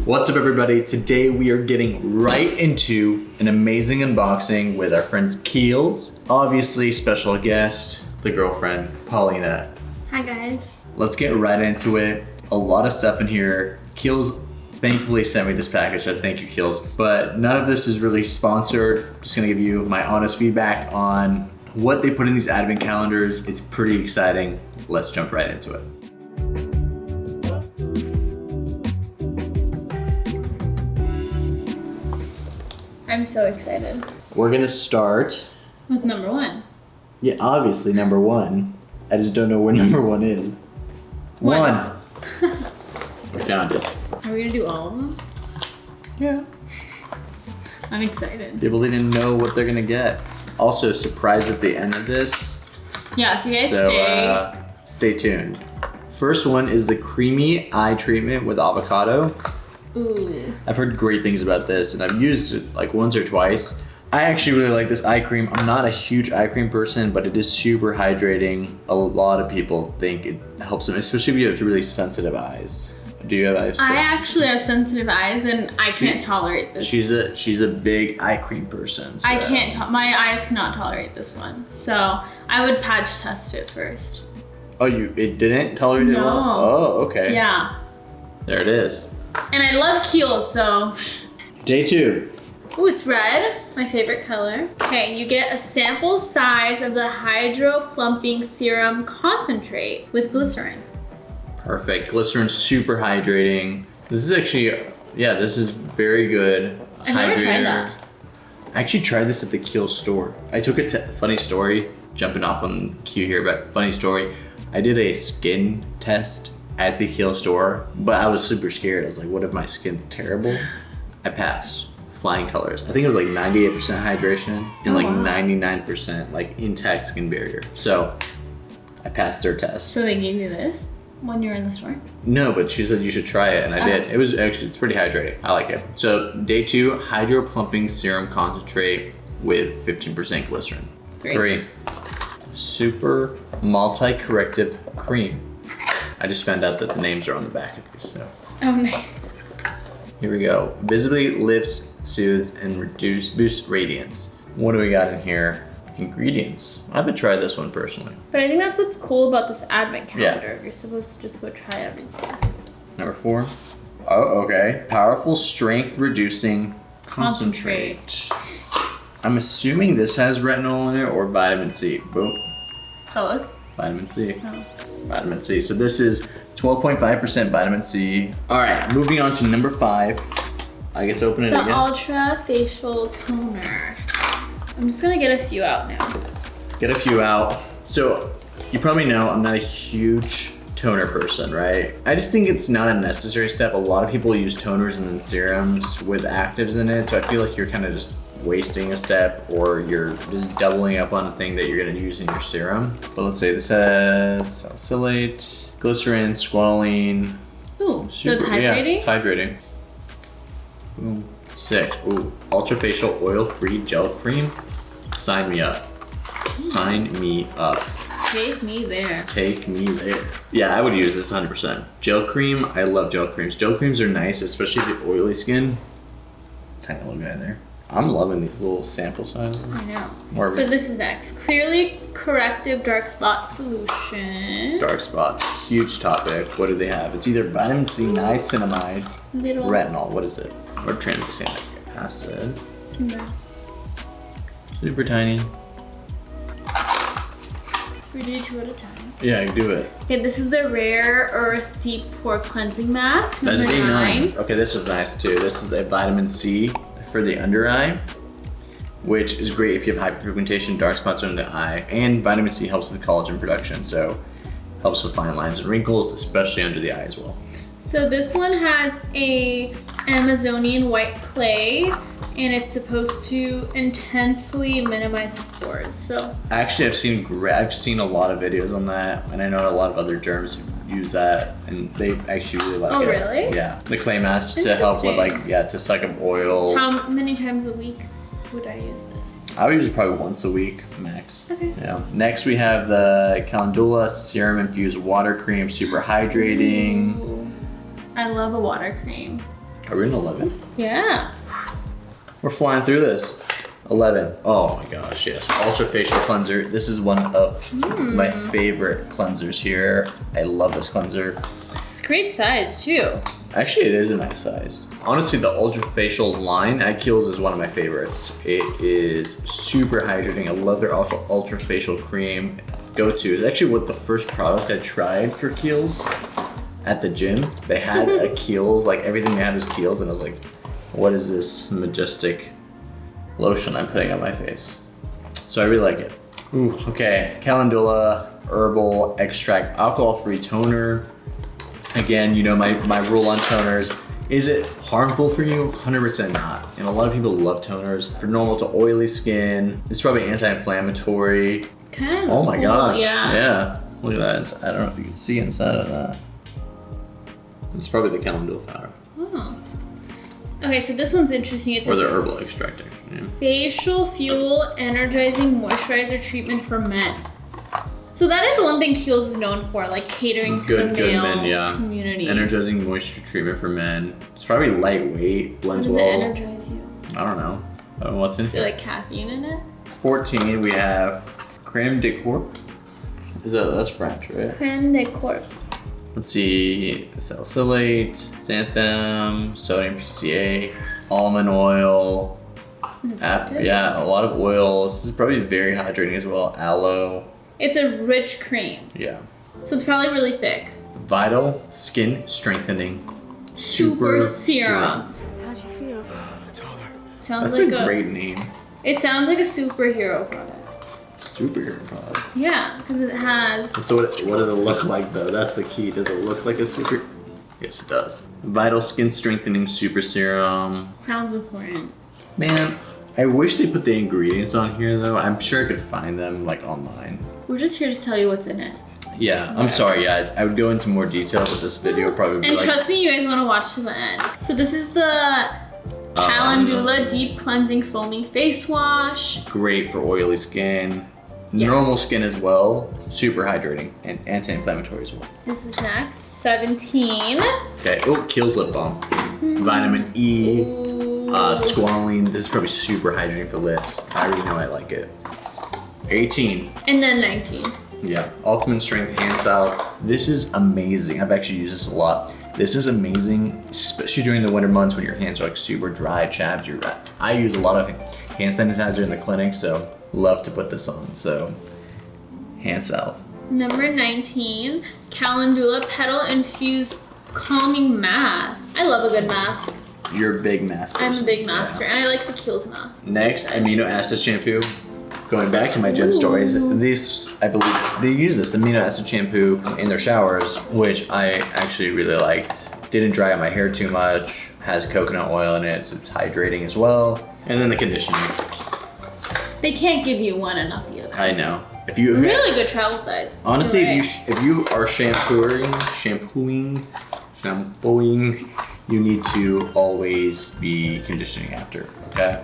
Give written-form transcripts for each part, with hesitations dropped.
What's up everybody? Today we are getting right into an amazing unboxing with our friends Kiehls. Obviously special guest, the girlfriend, Paulina. Hi guys. Let's get right into it. A lot of stuff in here. Kiehls thankfully sent me this package, so thank you Kiehls. But none of this is really sponsored. I'm just gonna give you my honest feedback on what they put in these advent calendars. It's pretty exciting. Let's jump right into it. I'm so excited. We're gonna start with number one. Yeah, obviously number one. I just don't know where number one is. One. We found it. Are we gonna do all of them? Yeah. I'm excited. People didn't know what they're gonna get. Also, surprise at the end of this. Yeah, if you guys stay tuned. First one is the creamy eye treatment with avocado. Ooh. I've heard great things about this and I've used it like once or twice. I actually really like this eye cream. I'm not a huge eye cream person, but it is super hydrating. A lot of people think it helps them, especially if you have really sensitive eyes. Do you have eyes? I actually have sensitive eyes and I can't tolerate this. She's a big eye cream person. So. I can't, my eyes cannot tolerate this one. So I would patch test it first. Oh, it didn't tolerate it well? Oh, okay. Yeah. There it is. And I love Kiehls, so. Day two. Ooh, it's red, my favorite color. Okay, you get a sample size of the Hydro Plumping Serum Concentrate with glycerin. Perfect. Glycerin's super hydrating. This is actually, yeah, this is very good. I've never tried that. I actually tried this at the Kiehls store. I took it to, funny story, jumping off on cue here, but funny story. I did a skin test at the Kiehls store, but I was super scared. I was like, what if my skin's terrible? I passed. Flying colors. I think it was like 98% hydration and like 99% like intact skin barrier. So I passed their test. So they gave you this when you were in the store? No, but she said you should try it and I did. It was actually, it's pretty hydrating. I like it. So day two, Hydro Plumping Serum Concentrate with 15% glycerin. Great. 3, Super Multi-Corrective Cream. I just found out that the names are on the back of these, so. Oh, nice. Here we go. Visibly lifts, soothes, and boosts radiance. What do we got in here? Ingredients. I haven't tried this one personally. But I think that's what's cool about this advent calendar. Yeah. You're supposed to just go try everything. Number 4. Oh, okay. Powerful strength reducing concentrate. I'm assuming this has retinol in it or vitamin C. Boom. Both? Vitamin C. Oh. Vitamin C. So this is 12.5% vitamin C. All right, moving on to number 5. I get to open it again. The Ultra Facial Toner. I'm just gonna get a few out now. Get a few out. So you probably know I'm not a huge toner person, right? I just think it's not a necessary step. A lot of people use toners and then serums with actives in it. So I feel like you're kind of just wasting a step or you're just doubling up on a thing that you're gonna use in your serum. But let's say this has salicylate, glycerin, squalene. Ooh, so it's hydrating? Yeah, it's hydrating. Boom. 6. Ooh, ultra facial oil-free gel cream. Sign me up. Sign me up. Take me there. Take me there. Yeah, I would use this 100%. Gel cream, I love gel creams. Gel creams are nice, especially if you have oily skin. Tiny little guy there. I'm loving these little sample sizes. I know. So this is next. Clearly Corrective Dark Spot Solution. Dark spots, huge topic. What do they have? It's either vitamin C, niacinamide, retinol. What is it? Or tranexamic acid. No. Super tiny. We do 2 at a time. Yeah, you do it. Okay, this is the Rare Earth Deep Pore Cleansing Mask. That's day 9. Okay, this is nice too. This is a vitamin C for the under eye, which is great if you have hyperpigmentation, dark spots under the eye, and vitamin C helps with collagen production, so helps with fine lines and wrinkles, especially under the eye as well. So this one has a Amazonian white clay, and it's supposed to intensely minimize pores. So actually, I've seen a lot of videos on that, and I know a lot of other derms use that, and they actually really like it. Oh, really? Yeah, the clay mask to help with to suck up oils. How many times a week would I use this? I would use it probably once a week max. Okay. Yeah. Next we have the Calendula Serum Infused Water Cream, super hydrating. Ooh. I love a water cream. Are we in 11? Yeah. We're flying through this. 11. Oh my gosh, yes. Ultra Facial Cleanser. This is one of my favorite cleansers here. I love this cleanser. It's a great size too. Actually, it is a nice size. Honestly, the Ultra Facial line at Kiehls is one of my favorites. It is super hydrating. I love their Ultra Facial cream. Go-to is actually what the first product I tried for Kiehls at the gym. They had a Kiehls, like everything they had was Kiehls, and I was like, what is this majestic lotion I'm putting on my face? So I really like it. Ooh, okay, Calendula Herbal Extract Alcohol-Free Toner. Again, you know my rule on toners. Is it harmful for you? 100% not. And a lot of people love toners. For normal to oily skin, it's probably anti-inflammatory. Kind of Oh my cool, gosh, yeah. yeah. Look at that, I don't know if you can see inside of that. It's probably the calendula powder. Oh. Okay, so this one's interesting. It's Or the herbal extract. Yeah. Facial Fuel Energizing Moisturizer Treatment for Men. So that is one thing Kiehls is known for, like catering to the male men, yeah. community. Energizing moisture treatment for men. It's probably lightweight, blends How does well. it energize you? I don't know. What's in Is there here? like caffeine in it? 14, we have creme de corps. That's French, right? Creme de corps. Let's see, salicylate, xanthan, sodium PCA, almond oil, Is it active? yeah, a lot of oils. This is probably very hydrating as well. Aloe, It's a rich cream, yeah. so it's probably really thick. Vital Skin Strengthening Super serum. How'd you feel? Sounds That's like a great name. It sounds like a superhero product. Superhero product. Yeah, because it has. So what does it look like though? That's the key. Does it look like a super? Yes, it does. Vital Skin Strengthening Super Serum. Sounds important. Man, I wish they put the ingredients on here though. I'm sure I could find them like online. We're just here to tell you what's in it. Yeah, I'm sorry guys. I would go into more detail, but this video would probably be And like... trust me, you guys want to watch to the end. So this is the Calendula Deep Cleansing Foaming Face Wash. Great for oily skin. Yes. Normal skin as well. Super hydrating and anti-inflammatory as well. This is next. 17. Okay, oh, Kiehls Lip Balm. Vitamin E, Ooh. squalene. This is probably super hydrating for lips. I already know I like it. 18. And then 19. Yeah, Ultimate Strength Hand Salve. This is amazing. I've actually used this a lot. This is amazing, especially during the winter months when your hands are like super dry, chapped. I use a lot of hand sanitizer in the clinic, so love to put this on. So, hand salve. Number 19. Calendula Petal Infused Calming Mask. I love a good mask. You're a big mask person. I'm a big masker, and I like the Kiehls mask. Next, amino acid shampoo. Going back to my gym stories, these, I believe, they use this amino acid shampoo in their showers, which I actually really liked. Didn't dry out my hair too much, has coconut oil in it, so it's hydrating as well. And then the conditioning. They can't give you one and not the other. I know. If you Really good travel size. honestly, You're if you are shampooing, you need to always be conditioning after, okay?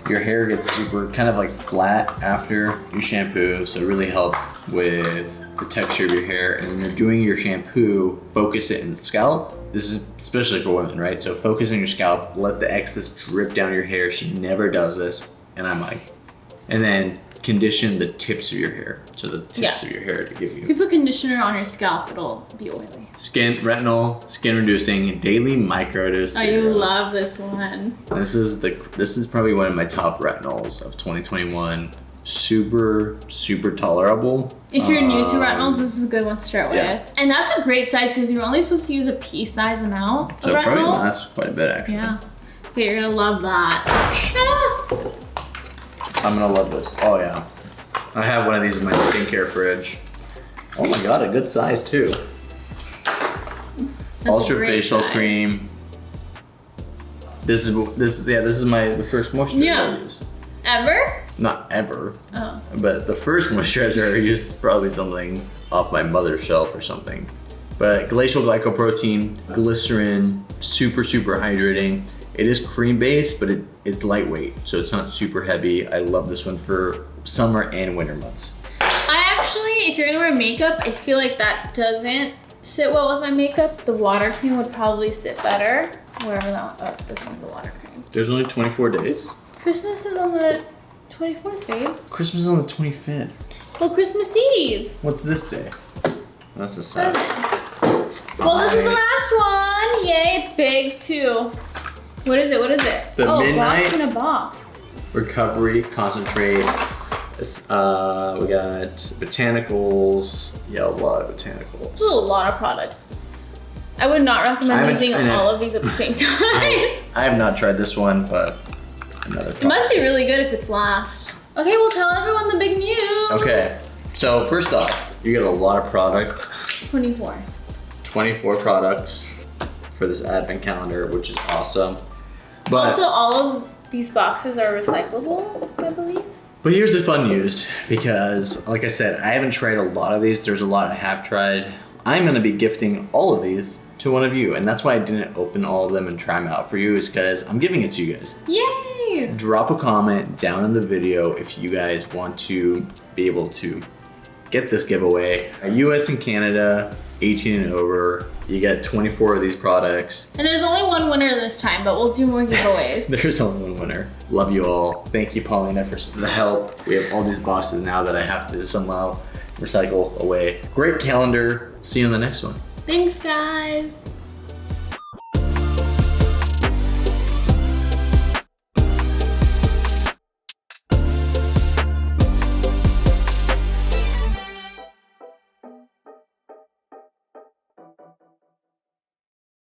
Your hair gets super kind of like flat after you shampoo, so it really help with the texture of your hair. And when you're doing your shampoo, focus it in the scalp. This is especially for women, right? So focus on your scalp, let the excess drip down your hair. She never does this, and I'm like, and then condition the tips of your hair. So the tips of your hair to give If you you put conditioner on your scalp, it'll be oily. skin retinol, skin reducing, daily microdose. Oh, you love this one. This is probably one of my top retinols of 2021. Super tolerable. If you're new to retinols, this is a good one to start yeah. with. And that's a great size because you're only supposed to use a pea size amount of So it retinol. probably lasts quite a bit actually. Yeah. Okay, you're gonna love that. Ah! I'm gonna love this. Oh yeah. I have one of these in my skincare fridge. Oh my god, a good size too. That's Ultra a great facial size. cream. This is the first moisturizer Yeah. I use. Ever? Not ever, Oh. but the first moisturizer I used is probably something off my mother's shelf or something. But glacial glycoprotein, glycerin, super hydrating. It is cream based, but it's lightweight, so it's not super heavy. I love this one for summer and winter months. I actually, if you're gonna wear makeup, I feel like that doesn't sit well with my makeup. The water cream would probably sit better. Wherever that one. Oh, this one's a water cream. There's only 24 days. Christmas is on the 24th, babe. Christmas is on the 25th. Well, Christmas Eve. What's this day? That's the 7th. Well, this is the last one. Yay, it's big too. What is it? What is it? The midnight box in a box. recovery concentrate. We got botanicals. Yeah, a lot of botanicals. This is a lot of product. I would not recommend using all of these at the same time. I have not tried this one, but another It must be really good if it's last. Okay, we'll tell everyone the big news. Okay, so first off, you get a lot of products. 24. 24 products for this advent calendar, which is awesome. But Also, all of these boxes are recyclable, I believe. But here's the fun news, because like I said, I haven't tried a lot of these. There's a lot I have tried. I'm gonna be gifting all of these to one of you, and that's why I didn't open all of them and try them out for you, is because I'm giving it to you guys. Yay! Drop a comment down in the video if you guys want to be able to get this giveaway. US and Canada, 18 and over, you get 24 of these products. And there's only one winner this time, but we'll do more giveaways. There's only one winner. Love you all. Thank you, Paulina, for the help. We have all these boxes now that I have to somehow recycle away. Great calendar. See you in the next one. Thanks, guys.